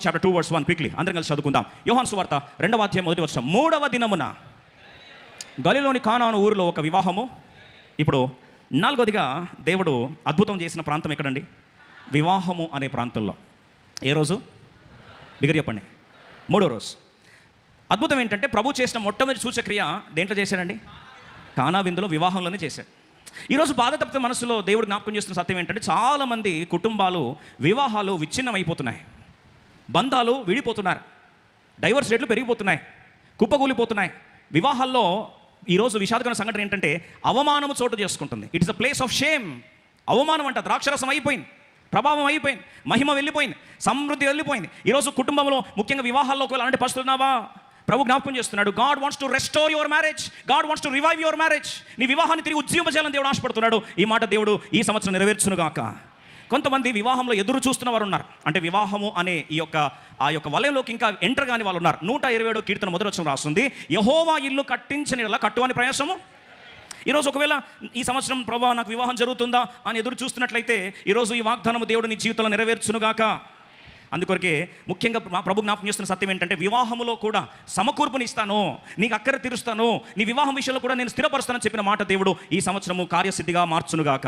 Chapter 2 verse 1 quickly అందరం కలిసి చదువుకుందాం. యోహాను సువార్త 2వ అధ్యాయం 1వ వచనం. 3వ దినమున గలిలోని కానాను ఊరిలో ఒక వివాహము. ఇప్పుడు 4వదిగా దేవుడు అద్భుతం చేసిన ప్రాంతం ఎక్కడండి? వివాహము అనే ప్రాంతంలో. ఏ రోజు? బిగ్గర చెప్పండి. 3వ రోజు. అద్భుతం ఏంటంటే ప్రభు చేసిన మొట్టమొదటి సూచక్రియ దేంట్లో చేశాడండి? కానా విందులో, వివాహంలోనే చేశాడు. ఈరోజు బాధతప్పిత మనసులో దేవుడు జ్ఞాపకం చేస్తున్న సత్యం ఏంటంటే చాలామంది కుటుంబాలు, వివాహాలు విచ్ఛిన్నమైపోతున్నాయి, బంధాలు విడిపోతున్నారు, డైవర్స్ రేట్లు పెరిగిపోతున్నాయి, కుప్పకూలిపోతున్నాయి. వివాహాల్లో ఈరోజు విషాదకరమైన సంఘటన ఏంటంటే అవమానము చోటు చేసుకుంటుంది. It is a place of shame. అవమానం అంట ద్రాక్షరసం అయిపోయింది, ప్రభావం అయిపోయింది, మహిమ వెళ్ళిపోయింది, సమృద్ధి వెళ్ళిపోయింది. ఈరోజు కుటుంబంలో ముఖ్యంగా వివాహాల్లో అలాంటి పరిస్థితులు ఉన్నావా? ప్రభు జ్ఞాపకం చేస్తున్నాడు. God wants to restore your marriage. God wants to revive your marriage. నీ వివాహాన్ని తిరిగి ఉజ్జీవించాలని దేవుడు ఆశపడుతున్నాడు. ఈ మాట దేవుడు ఈ సంవత్సరం నెరవేర్చునుగాక. కొంతమంది వివాహంలో ఎదురు చూస్తున్న వారు ఉన్నారు. అంటే వివాహము అనే ఆ యొక్క వలయంలోకి ఇంకా ఎంటర్ కాని వాళ్ళు ఉన్నారు. 127 కీర్తన 1వ వచనం రాస్తుంది, యెహోవా ఇల్లు కట్టించని కట్టువని ప్రయాసము. ఈరోజు ఒకవేళ ఈ సంవత్సరం ప్రభా నాకు వివాహం జరుగుతుందా అని ఎదురు చూస్తున్నట్లయితే ఈరోజు ఈ వాగ్దానము దేవుడు నీ జీవితంలో నెరవేర్చునుగాక. అందుకొరకే ముఖ్యంగా ప్రభు జ్ఞాపకం చేస్తున్న సత్యం ఏంటంటే వివాహములో కూడా సమకూర్పునిస్తాను, నీకు అక్కర తీరుస్తాను, నీ వివాహం విషయంలో కూడా నేను స్థిరపరుస్తానని చెప్పిన మాట దేవుడు ఈ సంవత్సరము కార్యసిద్ధిగా మార్చునుగాక.